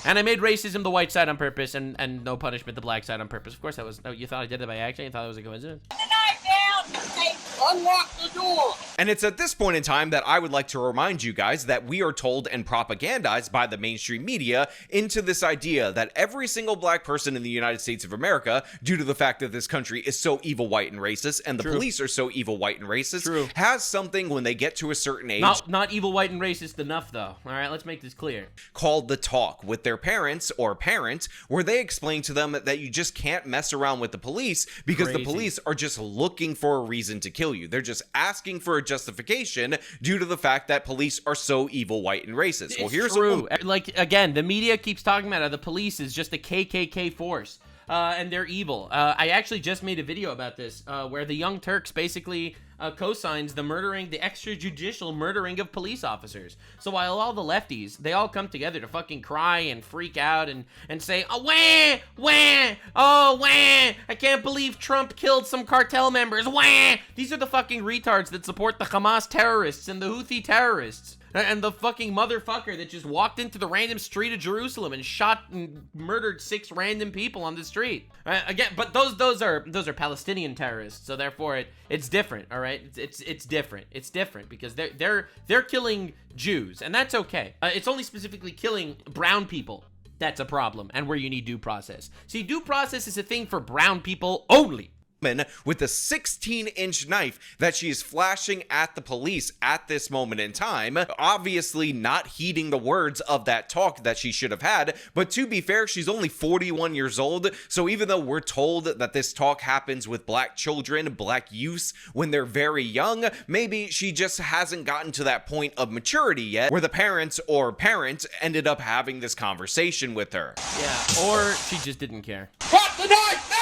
A: And I made racism the white side on purpose and no punishment the black side on purpose. Of course, that was, oh, you thought I did that by accident? You thought it was a coincidence?
B: Unlock the door!
F: And it's at this point in time that I would like to remind you guys that we are told and propagandized by the mainstream media into this idea that every single black person in the United States of America, due to the fact that this country is so evil, white, and racist, and the police are so evil, white, and racist, has something when they get to a certain age.
A: Not evil, white, and racist enough, though. All right, let's make this clear.
F: Called the talk with their parents or parent, where they explain to them that you just can't mess around with the police because the police are just looking for a reason to kill you. They're just asking for a justification due to the fact that police are so evil, white, and racist. Well, here's
A: true. Like, again, the media keeps talking about how the police is just a KKK force. And they're evil. I actually just made a video about this, where the Young Turks basically co-signs the extrajudicial murdering of police officers. So while all the lefties, they all come together to fucking cry and freak out and say, oh, wah, wah, oh, wah, I can't believe Trump killed some cartel members, wah. These are the fucking retards that support the Hamas terrorists and the Houthi terrorists. And the fucking motherfucker that just walked into the random street of Jerusalem and shot and murdered 6 random people on the street. Again, but those are Palestinian terrorists, so therefore it's different. All right, it's different. It's different because they're killing Jews, and that's okay. It's only specifically killing brown people that's a problem, and where you need due process. See, due process is a thing for brown people only.
F: With a 16-inch knife that she is flashing at the police at this moment in time, obviously not heeding the words of that talk that she should have had. But to be fair, she's only 41 years old, so even though we're told that this talk happens with black children, black youths, when they're very young, maybe she just hasn't gotten to that point of maturity yet where the parents or parent ended up having this conversation with her.
A: Yeah, or she just didn't care.
B: Drop the knife now!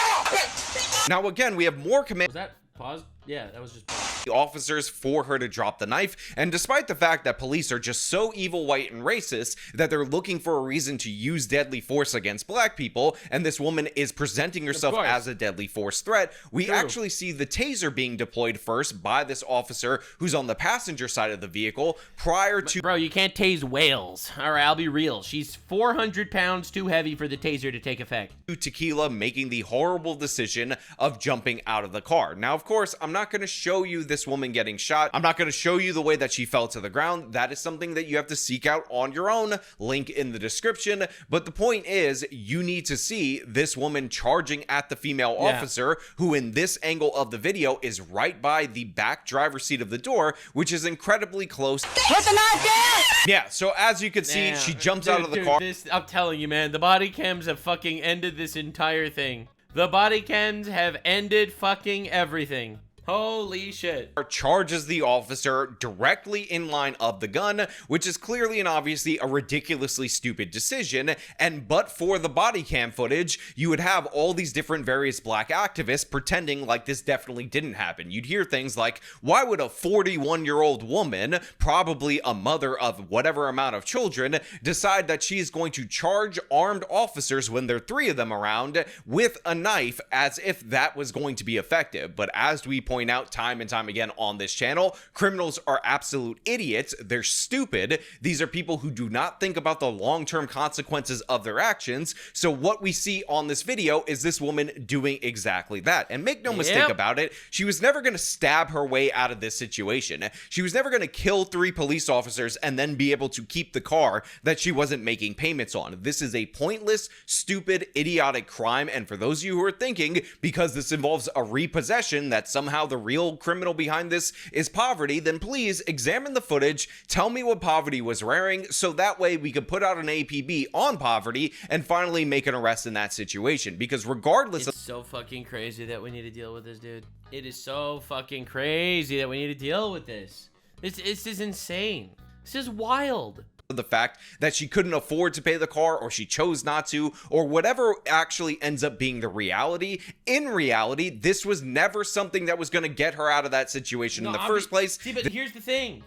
F: Now again, we have more commands.
A: Was that paused? Yeah, that was just paused.
F: Officers for her to drop the knife, and despite the fact that police are just so evil, white, and racist that they're looking for a reason to use deadly force against black people, and this woman is presenting herself as a deadly force threat, we actually see the taser being deployed first by this officer who's on the passenger side of the vehicle prior to—
A: Bro, you can't tase whales. All right, I'll be real. She's 400 pounds too heavy for the taser to take effect.
F: Tequila making the horrible decision of jumping out of the car. Now, of course, I'm not going to show you this woman getting shot. I'm not going to show you the way that she fell to the ground. That is something that you have to seek out on your own. Link in the description. But the point is, you need to see this woman charging at the female officer, who in this angle of the video is right by the back driver's seat of the door, which is incredibly close.
J: Put the knife down!
F: Yeah, so as you can see, she jumps out of the car.
A: I'm telling you, man, the body cams have fucking ended this entire thing. The body cams have ended fucking everything. Holy shit.
F: Charges the officer directly in line of the gun, which is clearly and obviously a ridiculously stupid decision. And but for the body cam footage, you would have all these different various black activists pretending like this definitely didn't happen. You'd hear things like, why would a 41-year-old woman, probably a mother of whatever amount of children, decide that she is going to charge armed officers when there are 3 of them around with a knife, as if that was going to be effective? But as we point out time and time again on this channel, criminals are absolute idiots. They're stupid. These are people who do not think about the long-term consequences of their actions. So what we see on this video is this woman doing exactly that. And make no mistake about it, she was never going to stab her way out of this situation. She was never going to kill 3 police officers and then be able to keep the car that she wasn't making payments on. This is a pointless, stupid, idiotic crime. And for those of you who are thinking, because this involves a repossession, that somehow the real criminal behind this is poverty, then please examine the footage, tell me what poverty was wearing, so that way we could put out an APB on poverty and finally make an arrest in that situation. Because regardless
A: It's so fucking crazy that we need to deal with this, dude. It is so fucking crazy that we need to deal with this. This is insane. This is wild.
F: The fact that she couldn't afford to pay the car, or she chose not to, or whatever actually ends up being the reality, in reality, this was never something that was going to get her out of that situation in the first place.
A: See, but here's the thing.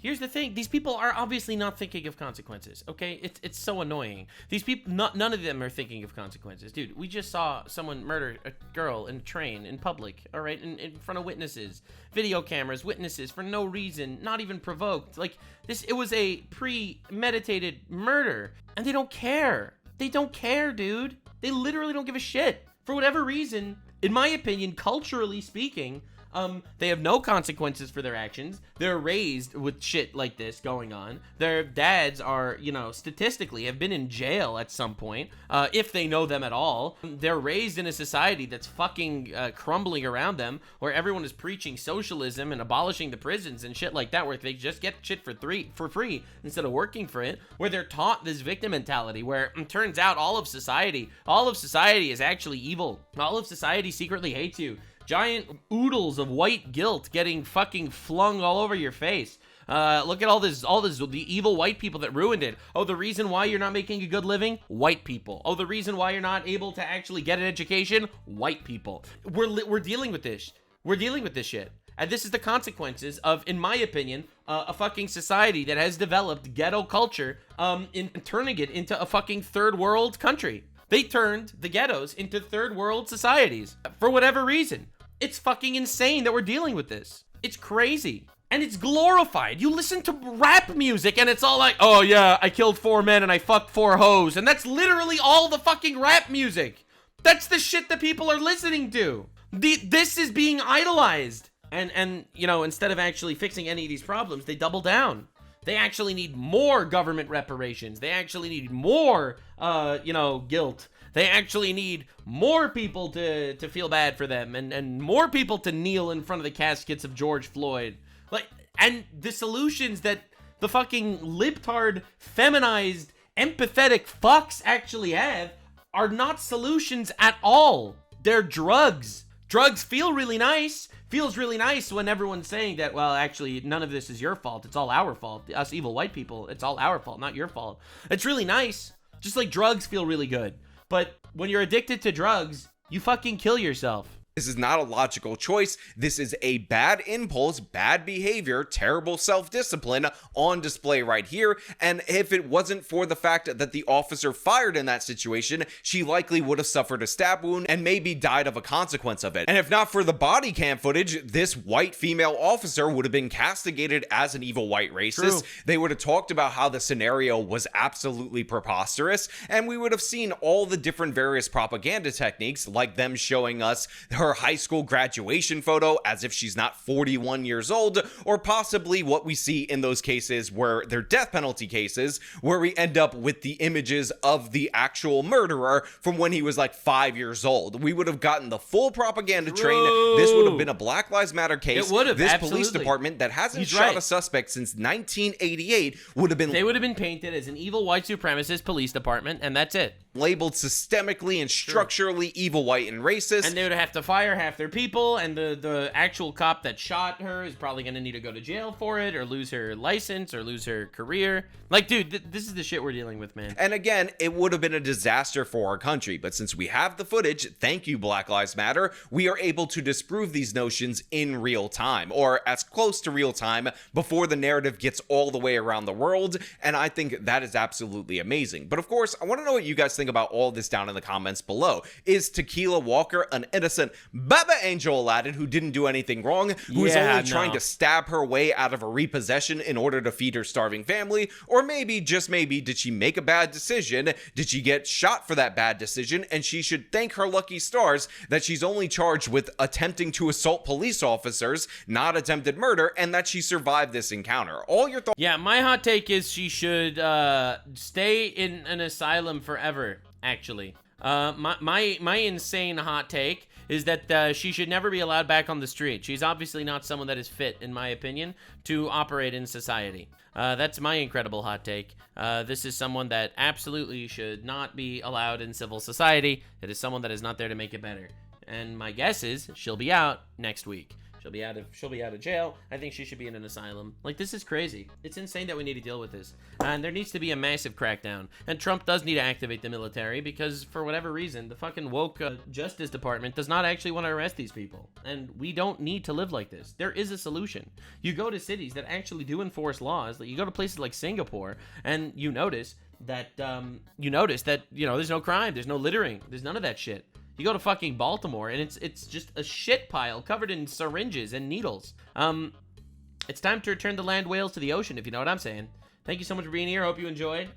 A: These people are obviously not thinking of consequences, okay? It's so annoying. These people, none of them are thinking of consequences. Dude, we just saw someone murder a girl in a train in public, all right? In front of witnesses, video cameras, witnesses, for no reason, not even provoked. Like, it was a premeditated murder, and they don't care. They don't care, dude. They literally don't give a shit. For whatever reason, in my opinion, culturally speaking, they have no consequences for their actions. They're raised with shit like this going on. Their dads are, you know, statistically have been in jail at some point, if they know them at all. They're raised in a society that's fucking crumbling around them, where everyone is preaching socialism and abolishing the prisons and shit like that, where they just get shit for free instead of working for it, where they're taught this victim mentality, where it turns out all of society is actually evil. All of society secretly hates you. Giant oodles of white guilt getting fucking flung all over your face. Look at all this, the evil white people that ruined it. Oh, the reason why you're not making a good living? White people. Oh, the reason why you're not able to actually get an education? White people. We're dealing with this. We're dealing with this shit. And this is the consequences of, in my opinion, a fucking society that has developed ghetto culture, in turning it into a fucking third world country. They turned the ghettos into third world societies for whatever reason. It's fucking insane that we're dealing with this. It's crazy. And it's glorified. You listen to rap music and it's all like, oh yeah, I killed 4 men and I fucked 4 hoes. And that's literally all the fucking rap music. That's the shit that people are listening to. This is being idolized. And you know, instead of actually fixing any of these problems, they double down. They actually need more government reparations. They actually need more, you know, guilt. They actually need more people to feel bad for them, and more people to kneel in front of the caskets of George Floyd. Like, and the solutions that the fucking libtard, feminized, empathetic fucks actually have are not solutions at all. They're drugs. Drugs feel really nice. Feels really nice when everyone's saying that, well, actually, none of this is your fault. It's all our fault. Us evil white people, it's all our fault, not your fault. It's really nice. Just like drugs feel really good. But when you're addicted to drugs, you fucking kill yourself.
F: This is not a logical choice. This is a bad impulse, bad behavior, terrible self-discipline on display right here. And if it wasn't for the fact that the officer fired in that situation, she likely would have suffered a stab wound and maybe died of a consequence of it. And if not for the body cam footage, this white female officer would have been castigated as an evil white racist. True. They would have talked about how the scenario was absolutely preposterous, and we would have seen all the different various propaganda techniques, like them showing us her high school graduation photo as if she's not 41 years old, or possibly what we see in those cases where they're death penalty cases, where we end up with the images of the actual murderer from when he was like 5 years old. We would have gotten the full propaganda train. This would have been a Black Lives Matter case.
A: It would have,
F: this
A: absolutely.
F: Police department that hasn't shot a suspect since 1988 would have been...
A: They would have been painted as an evil white supremacist police department, and that's it.
F: labeled systemically and structurally evil, white, and racist.
A: And they would have to fire half their people, and the actual cop that shot her is probably going to need to go to jail for it, or lose her license, or lose her career. Like, dude, this is the shit we're dealing with, man.
F: And again, it would have been a disaster for our country, but since we have the footage, thank you, Black Lives Matter, we are able to disprove these notions in real time, or as close to real time before the narrative gets all the way around the world, and I think that is absolutely amazing. But of course, I want to know what you guys think about all this down in the comments below. Is Tequila Walker an innocent Baba Angel Aladdin who didn't do anything wrong, who's only trying to stab her way out of a repossession in order to feed her starving family? Or maybe, just maybe, did she make a bad decision? Did she get shot for that bad decision? And she should thank her lucky stars that she's only charged with attempting to assault police officers, not attempted murder, and that she survived this encounter. All your thoughts?
A: Yeah, my hot take is she should stay in an asylum forever, actually. My insane hot take is that she should never be allowed back on the street. She's obviously not someone that is fit, in my opinion, to operate in society. That's my incredible hot take. This is someone that absolutely should not be allowed in civil society. It is someone that is not there to make it better. And my guess is she'll be out next week. She'll be out of jail. I think she should be in an asylum. Like, this is crazy. It's insane that we need to deal with this. And there needs to be a massive crackdown. And Trump does need to activate the military because, for whatever reason, the fucking woke Justice Department does not actually want to arrest these people. And we don't need to live like this. There is a solution. You go to cities that actually do enforce laws. Like, you go to places like Singapore, and you notice that, there's no crime. There's no littering. There's none of that shit. You go to fucking Baltimore, and it's just a shit pile covered in syringes and needles. It's time to return the land whales to the ocean, if you know what I'm saying. Thank you so much for being here. Hope you enjoyed.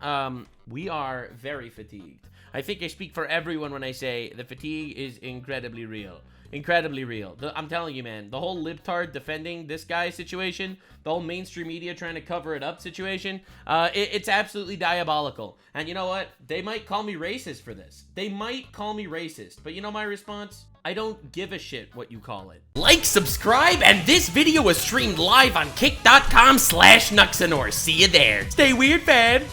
A: We are very fatigued. I think I speak for everyone when I say the fatigue is incredibly real. Incredibly real. I'm telling you, man, the whole libtard defending this guy situation, the whole mainstream media trying to cover it up situation, it's absolutely diabolical. And you know what? They might call me racist for this. They might call me racist. But you know my response? I don't give a shit what you call it. Like, subscribe, and this video was streamed live on kick.com/Nuxanor. See you there. Stay weird, fam.